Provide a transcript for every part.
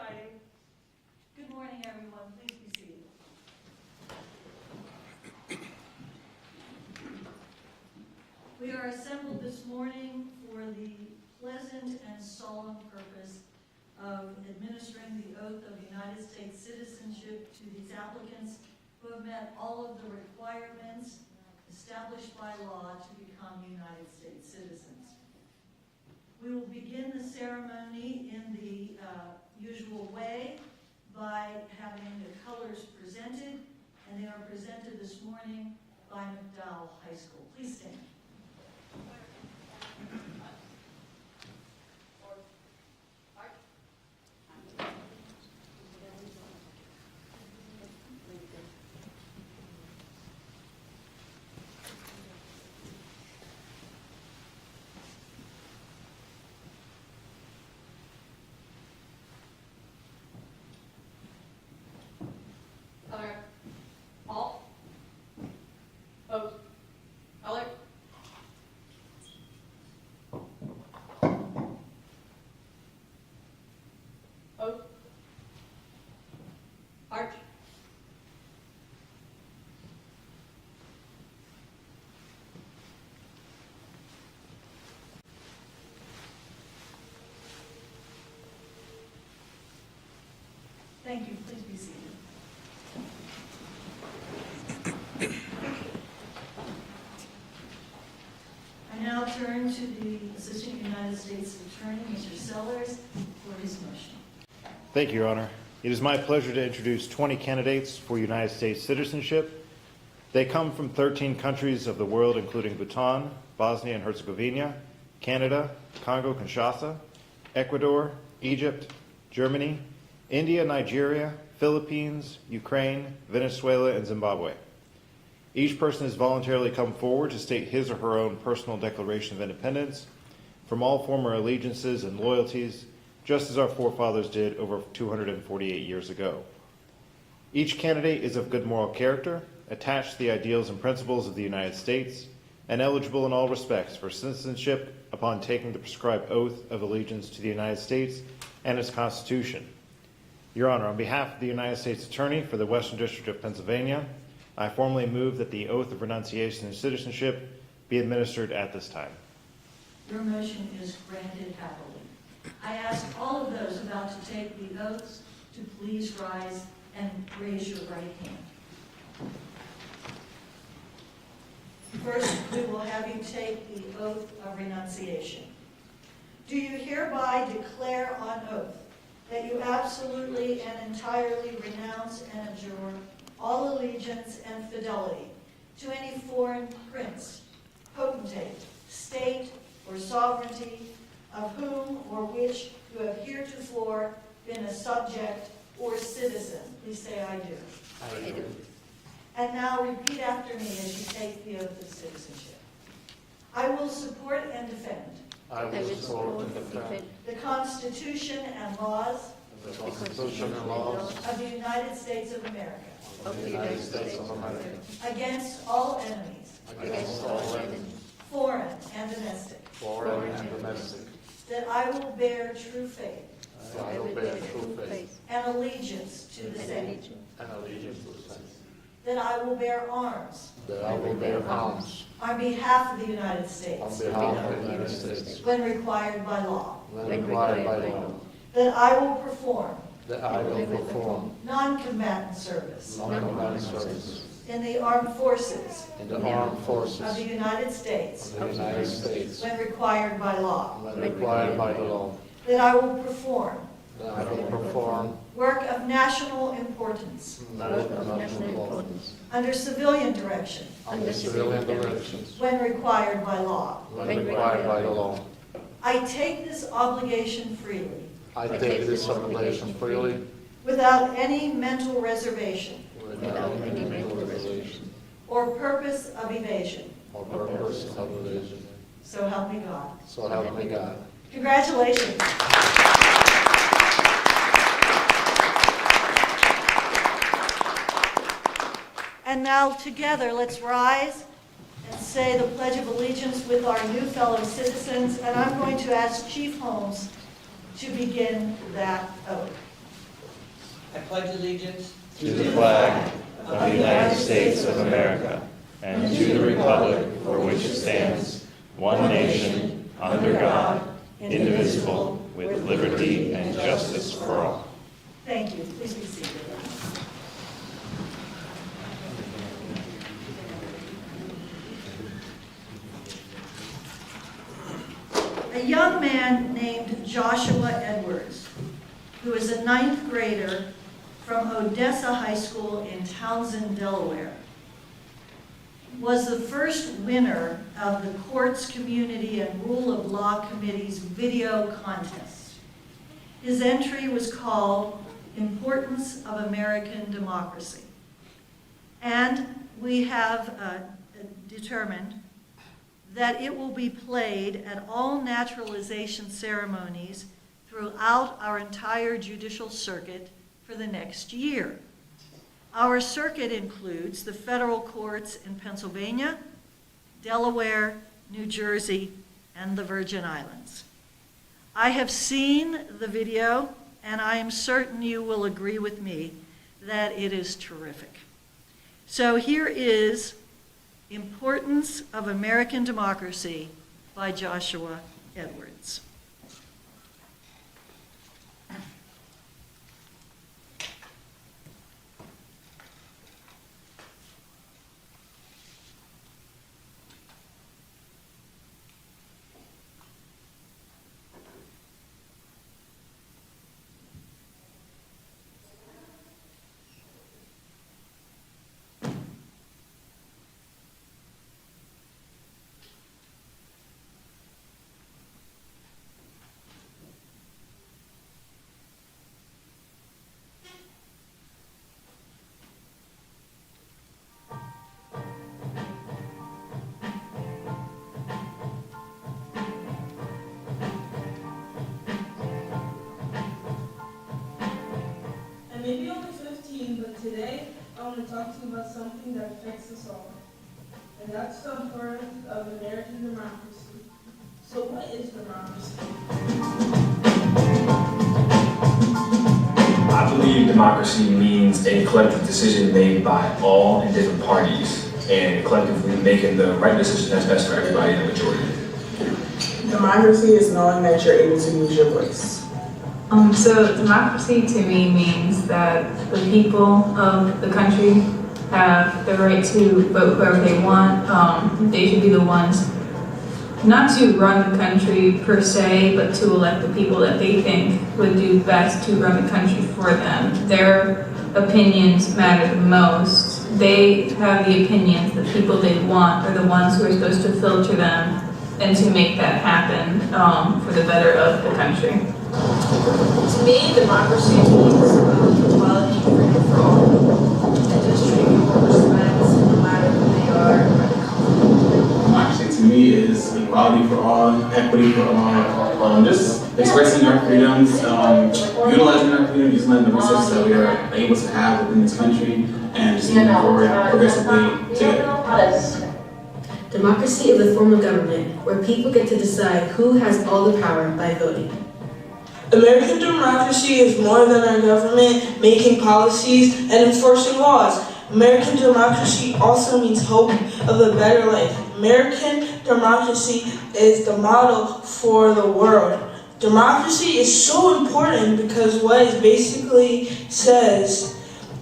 exciting. Good morning, everyone. Please be seated. We are assembled this morning for the pleasant and solemn purpose of administering the oath of United States citizenship to these applicants who have met all of the requirements established by law to become United States citizens. We will begin the ceremony in the usual way by having the colors presented, and they are presented this morning by McDowell High School. Please stand. Paul. Oath. Alec. Oath. Arch. Thank you. Please be seated. I now turn to the Assistant United States Attorney, Mr. Sellers, for his motion. Thank you, Your Honor. It is my pleasure to introduce 20 candidates for United States citizenship. They come from 13 countries of the world, including Bhutan, Bosnia and Herzegovina, Canada, Congo-Kinshasa, Ecuador, Egypt, Germany, India, Nigeria, Philippines, Ukraine, Venezuela, and Zimbabwe. Each person has voluntarily come forward to state his or her own personal declaration of independence from all former allegiances and loyalties, just as our forefathers did over 248 years ago. Each candidate is of good moral character, attached to the ideals and principles of the United States, and eligible in all respects for citizenship upon taking the prescribed oath of allegiance to the United States and its Constitution. Your Honor, on behalf of the United States Attorney for the Western District of Pennsylvania, I formally move that the oath of renunciation and citizenship be administered at this time. Your motion is granted happily. I ask all of those about to take the oaths to please rise and raise your right hand. First, we will have you take the oath of renunciation. Do you hereby declare on oath that you absolutely and entirely renounce and abjure all allegiance and fidelity to any foreign prince, potentate, state, or sovereignty of whom or which you have heretofore been a subject or citizen? Please say, I do. I do. And now repeat after me as you take the oath of citizenship. I will support and defend I will support and defend the Constitution and laws the Constitution and laws of the United States of America of the United States of America against all enemies, against all enemies, foreign and domestic, foreign and domestic, that I will bear true faith that I will bear true faith and allegiance to the same, and allegiance to the same, that I will bear arms that I will bear arms on behalf of the United on States behalf of the United States when required by law, when required by law, that I will perform that I will perform non-combatant service non-combatant service in the armed forces in the armed of the forces United States of the United States when required by law, when required by the law, that I will perform that I will perform work of national importance national law under civilian direction under civilian directions when required by law. when required by the law. I take this obligation freely I take this obligation freely without any mental reservation without any mental reservation or purpose of evasion. or purpose of evasion. So help me God. So help me God. Congratulations. And now together, let's rise and say the Pledge of Allegiance with our new fellow citizens. And I'm going to ask Chief Holmes to begin that oath. I pledge allegiance to the flag of the United States of America and to the republic for which it stands, one nation, under God, indivisible, with liberty and justice for all. Thank you. Please be seated. A young man named Joshua Edwards, who is a 9th grader from Odessa High School in Townsend, Delaware, was the first winner of the Courts, Community, and Rule of Law Committee's video contest. His entry was called Importance of American Democracy. And we have determined that it will be played at all naturalization ceremonies throughout our entire judicial circuit for the next year. Our circuit includes the federal courts in Pennsylvania, Delaware, New Jersey, and the Virgin Islands. I have seen the video, and I am certain you will agree with me that it is terrific. So here is Importance of American Democracy by Joshua Edwards. Maybe only 15, but today I want to talk to you about something that affects us all. And that's the importance of American democracy. So what is democracy? I believe democracy means a collective decision made by all in different parties and collectively making the right decision that's best for everybody in the majority. Democracy is knowing that you're able to use your voice. So democracy to me means that the people of the country have the right to vote whoever they want. They should be the ones not to run the country per se, but to elect the people that they think would do best to run the country for them. Their opinions matter the most. They have the opinions, the people they want are the ones who are supposed to filter them and to make that happen for the better of the country. To me, democracy means equality and freedom for all, and just treating people with respect, no matter who they are or where they come from. Democracy to me is equality for all, equity for all, just expressing our freedoms, utilizing our freedoms, using the resources that we are able to have within this country, and just moving forward progressively together. Democracy is a form of government where people get to decide who has all the power by voting. American democracy is more than our government making policies and enforcing laws. American democracy also means hope of a better life. American democracy is the model for the world. Democracy is so important because what it basically says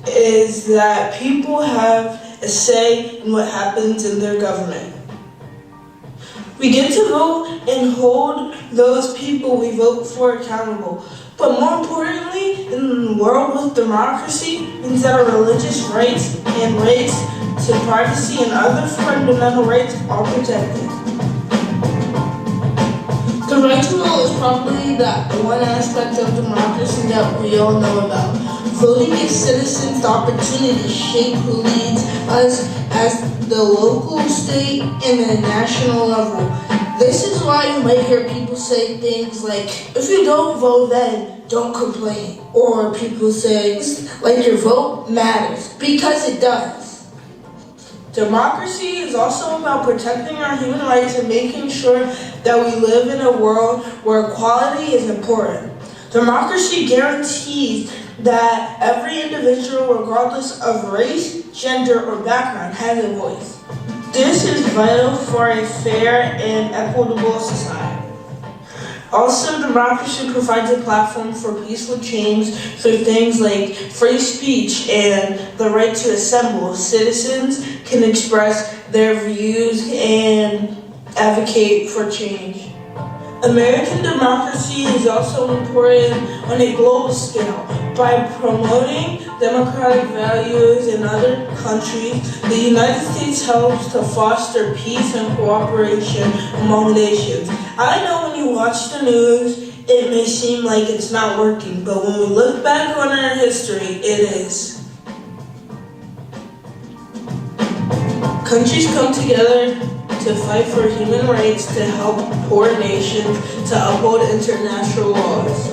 is that people have a say in what happens in their government. We get to vote and hold those people we vote for accountable. But more importantly, in a world with democracy, means that our religious rights and rights to privacy and other fundamental rights are protected. The right to vote is probably that one aspect of democracy that we all know about. Voting gives citizens the opportunity to shape who leads us as the local, state, and the national level. This is why you might hear people say things like, if you don't vote then, don't complain. Or people say, like your vote matters, because it does. Democracy is also about protecting our human rights and making sure that we live in a world where equality is important. Democracy guarantees that every individual, regardless of race, gender, or background, has a voice. This is vital for a fair and equitable society. Also, democracy provides a platform for peaceful change through things like free speech and the right to assemble. Citizens can express their views and advocate for change. American democracy is also important on a global scale. By promoting democratic values in other countries, the United States helps to foster peace and cooperation among nations. I know when you watch the news, it may seem like it's not working, but when we look back on our history, it is. Countries come together to fight for human rights, to help poor nations, to uphold international laws,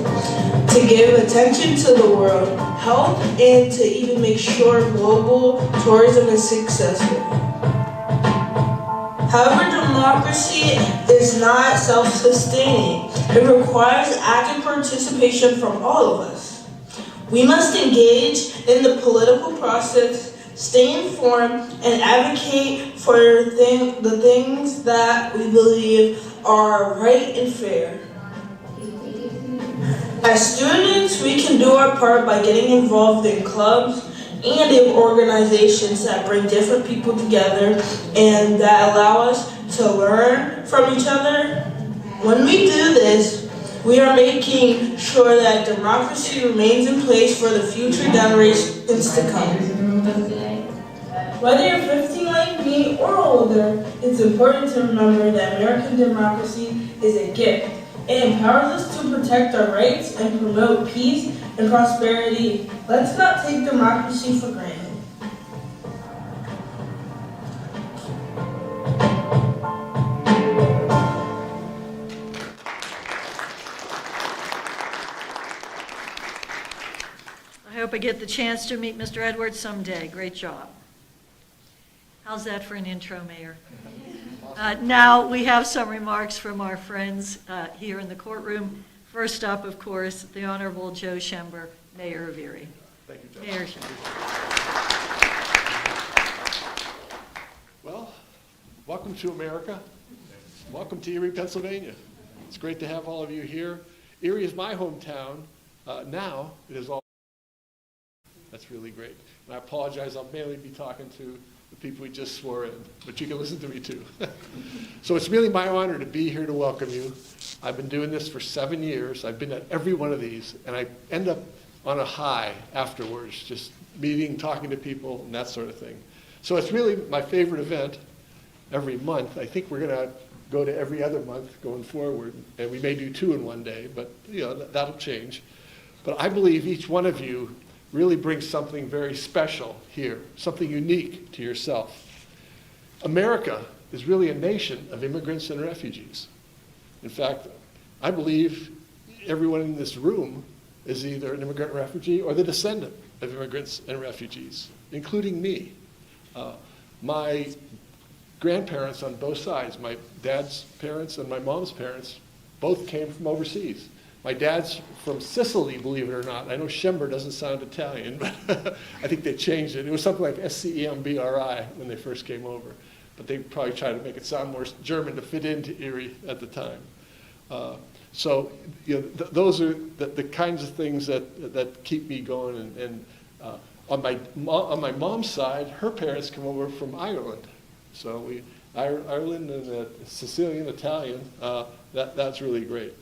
to give attention to the world health, and to even make sure global tourism is successful. However, democracy is not self-sustaining. It requires active participation from all of us. We must engage in the political process, stay informed, and advocate for the things that we believe are right and fair. As students, we can do our part by getting involved in clubs and in organizations that bring different people together and that allow us to learn from each other. When we do this, we are making sure that democracy remains in place for the future generations to come. Whether you're 15 like me or older, it's important to remember that American democracy is a gift. It empowers us to protect our rights and promote peace and prosperity. Let's not take democracy for granted. I hope I get the chance to meet Mr. Edwards someday. Great job. How's that for an intro, Mayor? Now we have some remarks from our friends here in the courtroom. First up, of course, the Honorable Joe Schember, Mayor of Erie. Thank you, Joe. Mayor Schember. Well, welcome to America. Welcome to Erie, Pennsylvania. It's great to have all of you here. Erie is my hometown. Now it is all. That's really great. And I apologize, I'll mainly be talking to the people we just swore in, but you can listen to me too. So it's really my honor to be here to welcome you. I've been doing this for 7 years. I've been at every one of these, and I end up on a high afterwards, just meeting, talking to people, and that sort of thing. So it's really my favorite event every month. I think we're going to go to every other month going forward, and we may do 2 in one day, but you know that'll change. But I believe each one of you really brings something very special here, something unique to yourself. America is really a nation of immigrants and refugees. In fact, I believe everyone in this room is either an immigrant refugee or the descendant of immigrants and refugees, including me. My grandparents on both sides, my dad's parents and my mom's parents, both came from overseas. My dad's from Sicily, believe it or not. I know Schember doesn't sound Italian, but I think they changed it. It was something like S-C-E-M-B-R-I when they first came over. But they probably tried to make it sound more German to fit into Erie at the time. So you know, those are the kinds of things that keep me going. And on my mom's side, her parents come over from Ireland. So Ireland and Sicilian, Italian, that's really great.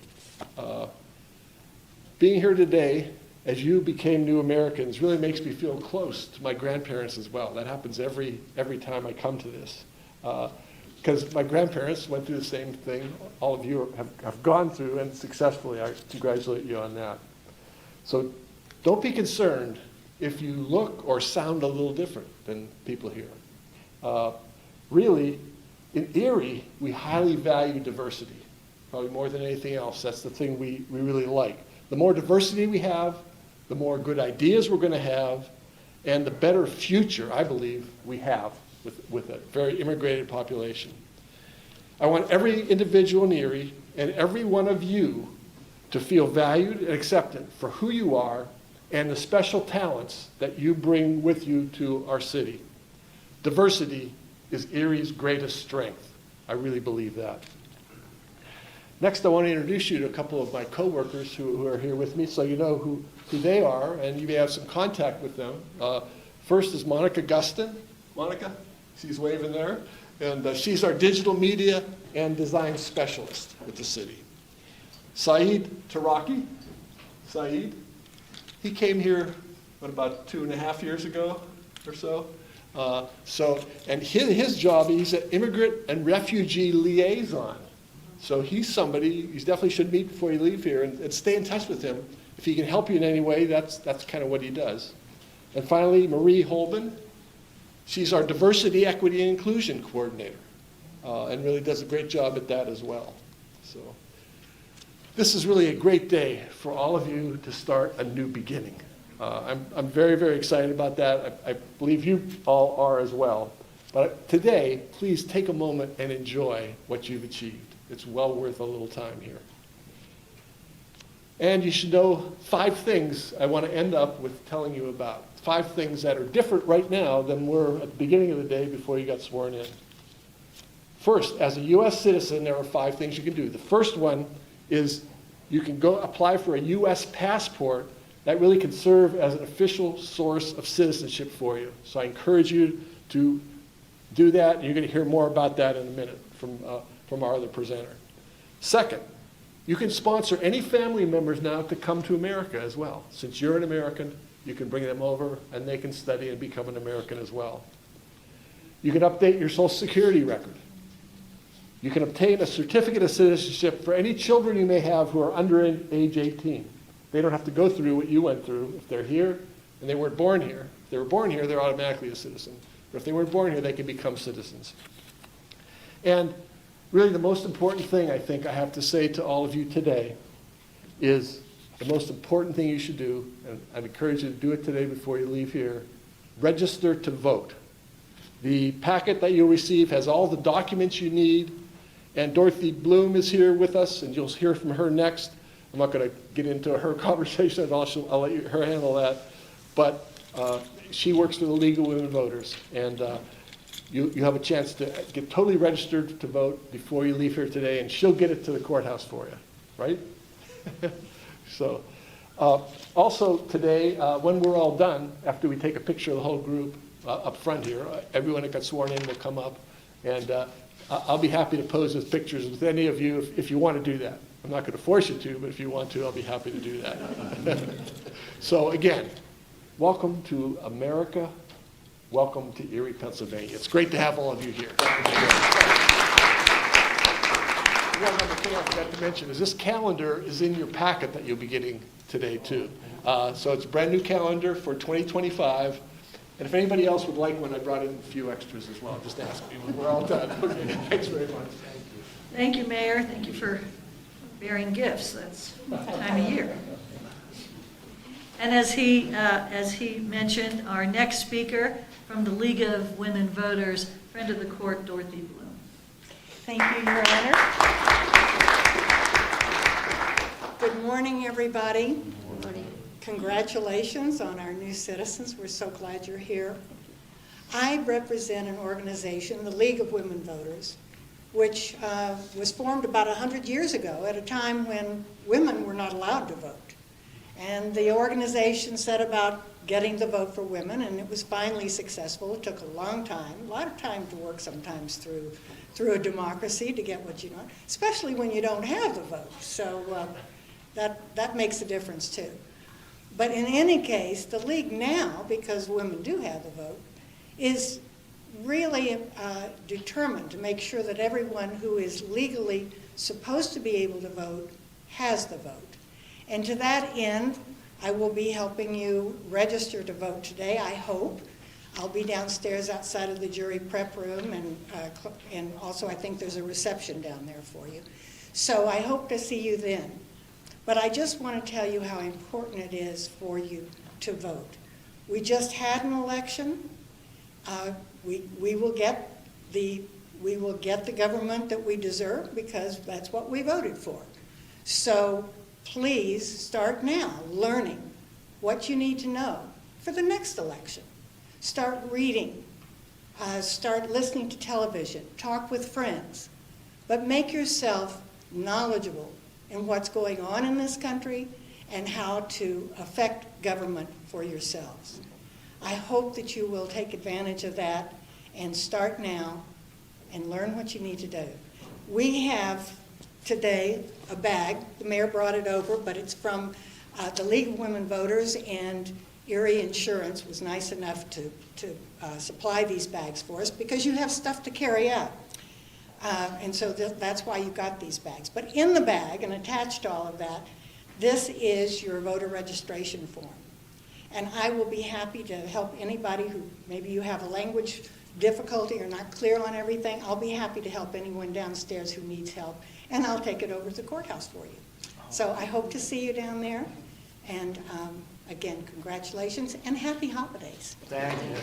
Being here today, as you became new Americans, really makes me feel close to my grandparents as well. That happens every time I come to this. Because my grandparents went through the same thing all of you have gone through, and successfully. I congratulate you on that. So don't be concerned if you look or sound a little different than people here. Really, in Erie, we highly value diversity, probably more than anything else. That's the thing we really like. The more diversity we have, the more good ideas we're going to have, and the better future, I believe, we have with a very immigrated population. I want every individual in Erie and every one of you to feel valued and accepted for who you are and the special talents that you bring with you to our city. Diversity is Erie's greatest strength. I really believe that. Next, I want to introduce you to a couple of my coworkers who are here with me, so you know who they are, and you may have some contact with them. First is Monica Gustin. Monica, she's waving there. And she's our digital media and design specialist with the city. Saeed Taraki. Saeed, he came here, about 2.5 years ago or so. And his job, he's an immigrant and refugee liaison. So he's somebody you definitely should meet before you leave here, and stay in touch with him. If he can help you in any way, that's kind of what he does. And finally, Marie Holben. She's our diversity, equity, and inclusion coordinator, and really does a great job at that as well. So this is really a great day for all of you to start a new beginning. I'm very, very excited about that. I believe you all are as well. But today, please take a moment and enjoy what you've achieved. It's well worth a little time here. And you should know 5 things I want to end up with telling you about. 5 things that are different right now than were at the beginning of the day before you got sworn in. First, as a U.S. citizen, there are 5 things you can do. The first one is you can go apply for a U.S. passport that really can serve as an official source of citizenship for you. So I encourage you to do that, and you're going to hear more about that in a minute from our other presenter. Second, you can sponsor any family members now to come to America as well. Since you're an American, you can bring them over and they can study and become an American as well. You can update your Social Security record. You can obtain a certificate of citizenship for any children you may have who are under age 18. They don't have to go through what you went through. If they're here and they weren't born here, if they were born here, they're automatically a citizen. But if they weren't born here, they can become citizens. And really the most important thing I think I have to say to all of you today is the most important thing you should do, and I'd encourage you to do it today before you leave here, register to vote. The packet that you'll receive has all the documents you need, and Dorothy Bloom is here with us, and you'll hear from her next. I'm not going to get into her conversation at all. I'll let her handle that. But she works for the League of Women Voters, and you have a chance to get totally registered to vote before you leave here today, and she'll get it to the courthouse for you, right? So, also today, when we're all done, after we take a picture of the whole group up front here, everyone that got sworn in will come up, and I'll be happy to pose with pictures with any of you if you want to do that. I'm not going to force you to, but if you want to, I'll be happy to do that. So again, welcome to America. Welcome to Erie, Pennsylvania. It's great to have all of you here. One other thing I forgot to mention is this calendar is in your packet that you'll be getting today too. So it's a brand new calendar for 2025. And if anybody else would like one, I brought in a few extras as well. Just ask me when we're all done. Okay, thanks very much. Thank you, Mayor. Thank you for bearing gifts. That's the time of year. And as he mentioned, our next speaker from the League of Women Voters, friend of the court, Dorothy Bloom. Thank you, Your Honor. Good morning, everybody. Good morning. Congratulations on our new citizens. We're so glad you're here. I represent an organization, the League of Women Voters, which was formed about 100 years ago at a time when women were not allowed to vote. And the organization set about getting the vote for women, and it was finally successful. It took a long time, a lot of time to work sometimes through a democracy to get what you want, especially when you don't have the vote. So that makes a difference too. But in any case, the League now, because women do have the vote, is really determined to make sure that everyone who is legally supposed to be able to vote has the vote. And to that end, I will be helping you register to vote today, I hope. I'll be downstairs outside of the jury prep room, and also I think there's a reception down there for you. So I hope to see you then. But I just want to tell you how important it is for you to vote. We just had an election. We will get the government that we deserve because that's what we voted for. So please start now learning what you need to know for the next election. Start reading, start listening to television, talk with friends, but make yourself knowledgeable in what's going on in this country and how to affect government for yourselves. I hope that you will take advantage of that and start now and learn what you need to do. We have today a bag. The mayor brought it over, but it's from the League of Women Voters, and Erie Insurance was nice enough to supply these bags for us because you have stuff to carry out. And so that's why you got these bags. But in the bag, and attached to all of that, this is your voter registration form. And I will be happy to help anybody who, maybe you have a language difficulty or not clear on everything. I'll be happy to help anyone downstairs who needs help, and I'll take it over to the courthouse for you. So I hope to see you down there. And again, congratulations and happy holidays. Thank you.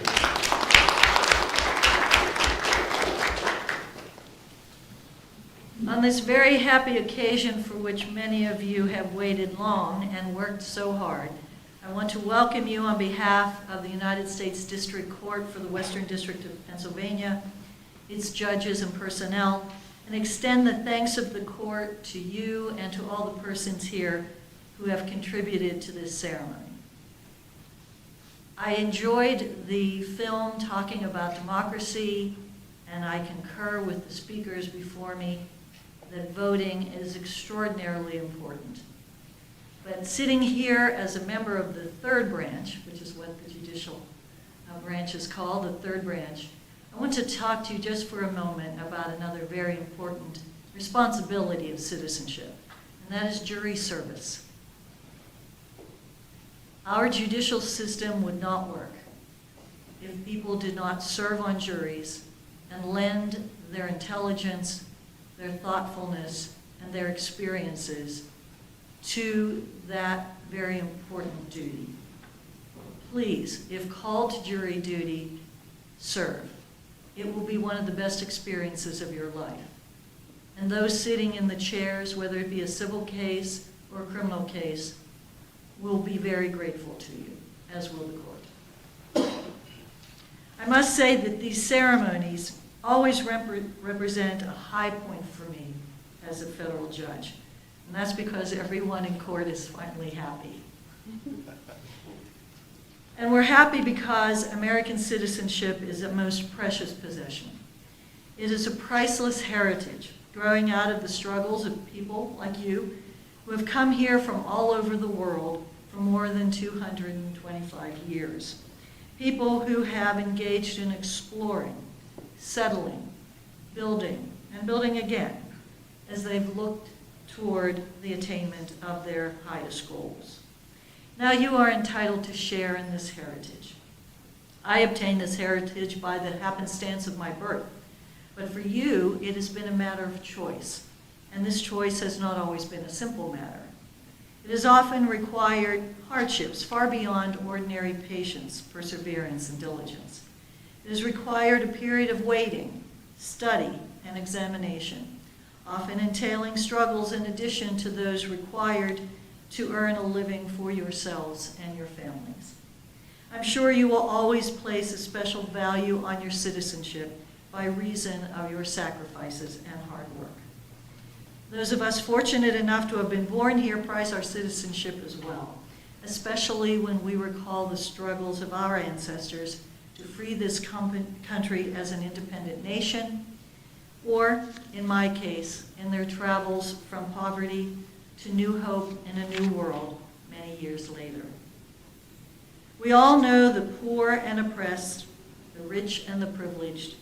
On this very happy occasion for which many of you have waited long and worked so hard, I want to welcome you on behalf of the United States District Court for the Western District of Pennsylvania, its judges and personnel, and extend the thanks of the court to you and to all the persons here who have contributed to this ceremony. I enjoyed the film talking about democracy, and I concur with the speakers before me that voting is extraordinarily important. But sitting here as a member of the third branch, which is what the judicial branch is called, the third branch, I want to talk to you just for a moment about another very important responsibility of citizenship, and that is jury service. Our judicial system would not work if people did not serve on juries and lend their intelligence, their thoughtfulness, and their experiences to that very important duty. Please, if called to jury duty, serve. It will be one of the best experiences of your life. And those sitting in the chairs, whether it be a civil case or a criminal case, will be very grateful to you, as will the court. I must say that these ceremonies always represent a high point for me as a federal judge. And that's because everyone in court is finally happy. And we're happy because American citizenship is a most precious possession. It is a priceless heritage growing out of the struggles of people like you who have come here from all over the world for more than 225 years. People who have engaged in exploring, settling, building, and building again as they've looked toward the attainment of their highest goals. Now you are entitled to share in this heritage. I obtained this heritage by the happenstance of my birth, but for you, it has been a matter of choice, and this choice has not always been a simple matter. It has often required hardships far beyond ordinary patience, perseverance, and diligence. It has required a period of waiting, study, and examination, often entailing struggles in addition to those required to earn a living for yourselves and your families. I'm sure you will always place a special value on your citizenship by reason of your sacrifices and hard work. Those of us fortunate enough to have been born here prize our citizenship as well, especially when we recall the struggles of our ancestors to free this country as an independent nation, or, in my case, in their travels from poverty to new hope in a new world many years later. We all know the poor and oppressed, the rich and the privileged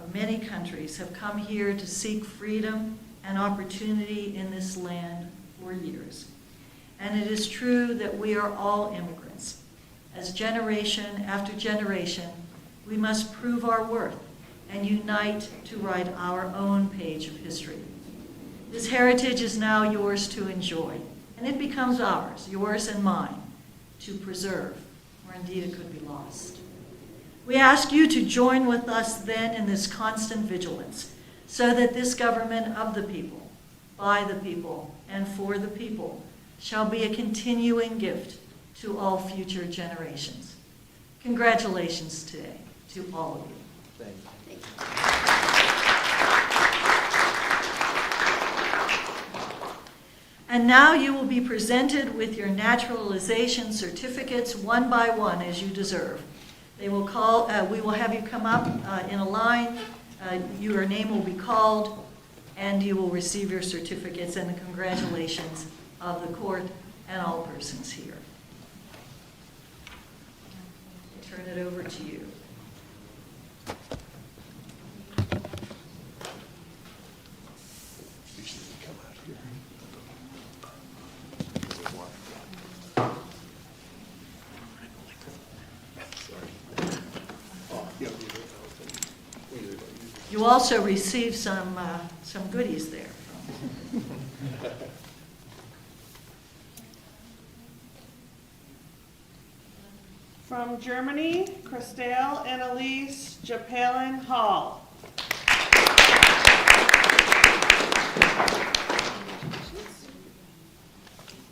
of many countries have come here to seek freedom and opportunity in this land for years. And it is true that we are all immigrants. As generation after generation, we must prove our worth and unite to write our own page of history. This heritage is now yours to enjoy, and it becomes ours, yours and mine, to preserve, or indeed it could be lost. We ask you to join with us then in this constant vigilance, so that this government of the people, by the people, and for the people, shall be a continuing gift to all future generations. Congratulations today to all of you. Thank you. And now you will be presented with your naturalization certificates one by one as you deserve. We will have you come up in a line, your name will be called, and you will receive your certificates and the congratulations of the court and all persons here. I turn it over to you. You also received some goodies there. From Germany, Christelle Annalise Japelin Hall.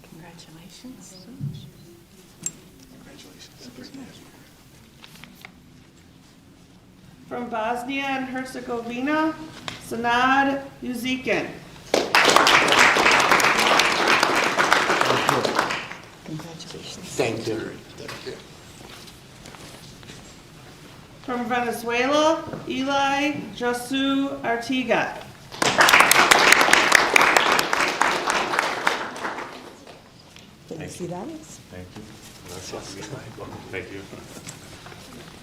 Congratulations. From Bosnia and Herzegovina, Senad Uzikin. Congratulations. Thank you. From Venezuela, Eli Josu Artiga. Felicidades. Thank you. Thank you.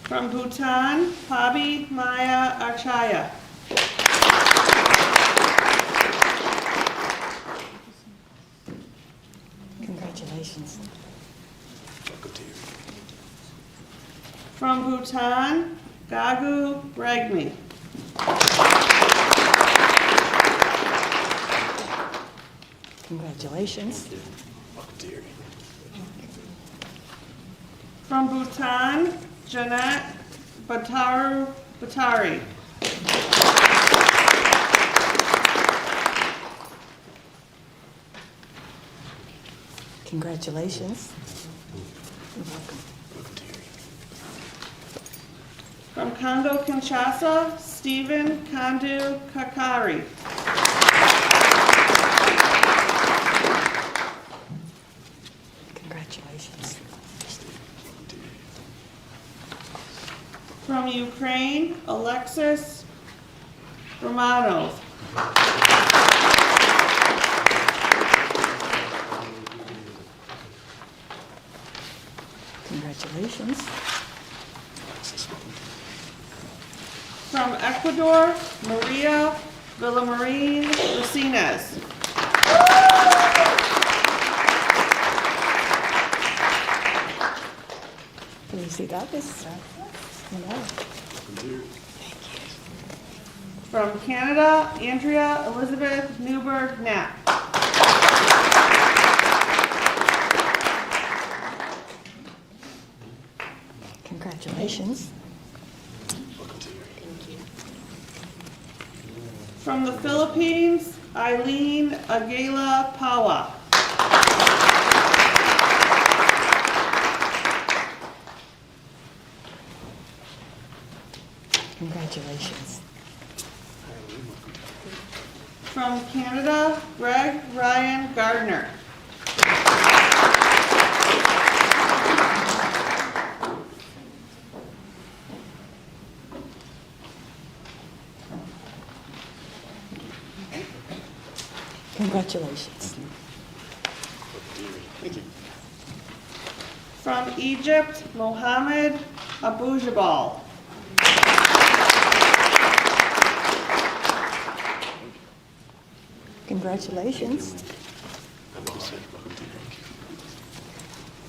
From Bhutan, Pabi Maya Archaya. Congratulations. From Bhutan, Gagu Bragmi. Congratulations. From Bhutan, Janet Bataru Batari. Congratulations. You're welcome. From Congo Kinshasa, Stephen Kandu Kakari. Congratulations. From Ukraine, Alexis Romanov. Congratulations. From Ecuador, Maria Villamarin Racines. Felicidades. From Canada, Andrea Elizabeth Newberg Knapp. Congratulations. From the Philippines, Eileen Aguila Pawa. Congratulations. From Canada, Greg Ryan Gardner. Congratulations. From Egypt, Mohammed Abujabal. Congratulations.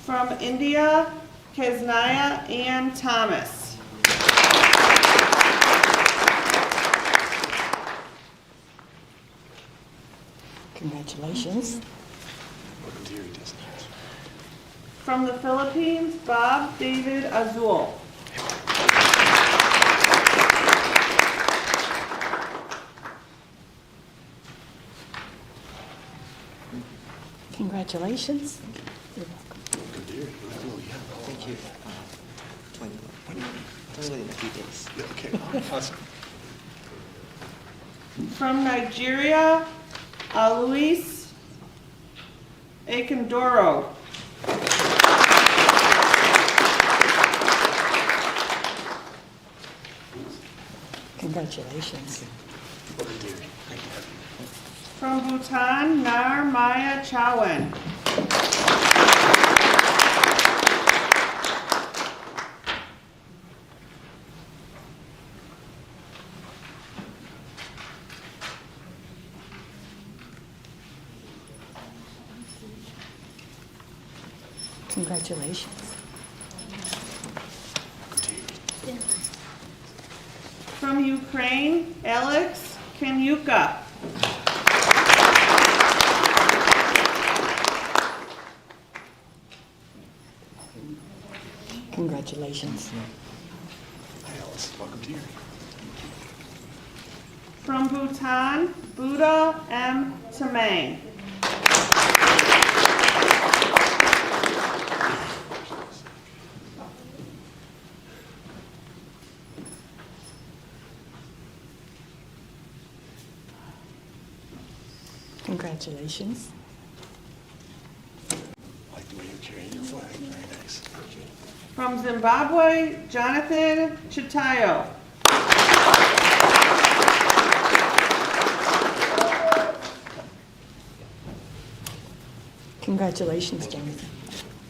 From India, Kesnaya Ann Thomas. Congratulations. From the Philippines, Bob David Azul. Congratulations. You're welcome. Early in a few days. Okay, awesome. From Nigeria, Luis Akindoro. Congratulations. From Bhutan, Nar Maya Chawan. Congratulations. From Ukraine, Alex Kenyuka. Congratulations. Hi, Alice. Welcome to you. From Bhutan, Buddha M. Tamang. Congratulations. I like the way you're carrying your flag. Very nice. From Zimbabwe, Jonathan Chitayo. Congratulations, Jonathan.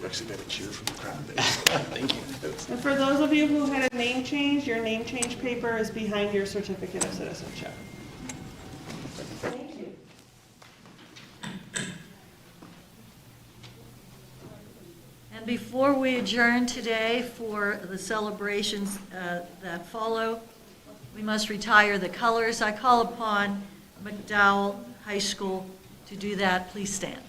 We actually got a cheer from the crowd there. Thank you. And for those of you who had a name change, your name change paper is behind your certificate of citizenship. Thank you. And before we adjourn today for the celebrations that follow, we must retire the colors. I call upon McDowell High School to do that. Please stand.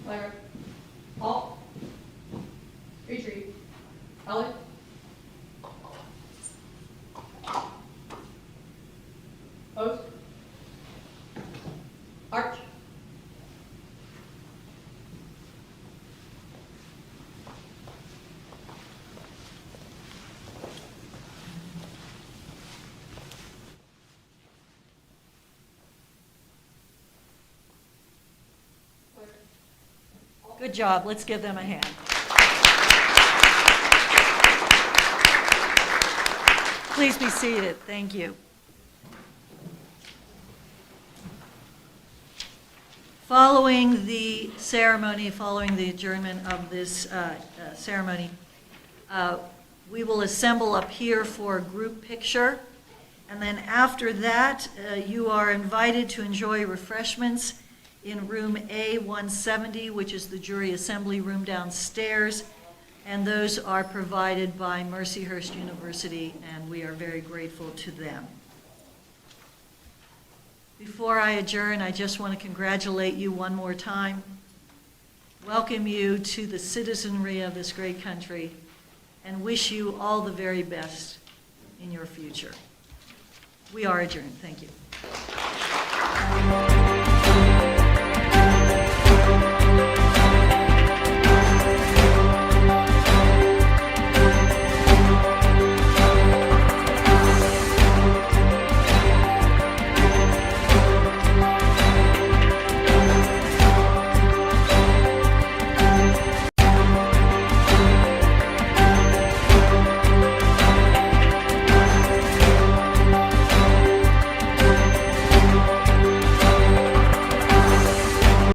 Clara. Paul. Retreat. Alec. Oath. Arch. Good job. Let's give them a hand. Please be seated. Thank you. Following the ceremony, following the adjournment of this ceremony, we will assemble up here for a group picture. And then after that, you are invited to enjoy refreshments in room A170, which is the jury assembly room downstairs. And those are provided by Mercyhurst University, and we are very grateful to them. Before I adjourn, I just want to congratulate you one more time, welcome you to the citizenry of this great country, and wish you all the very best in your future. We are adjourned. Thank you.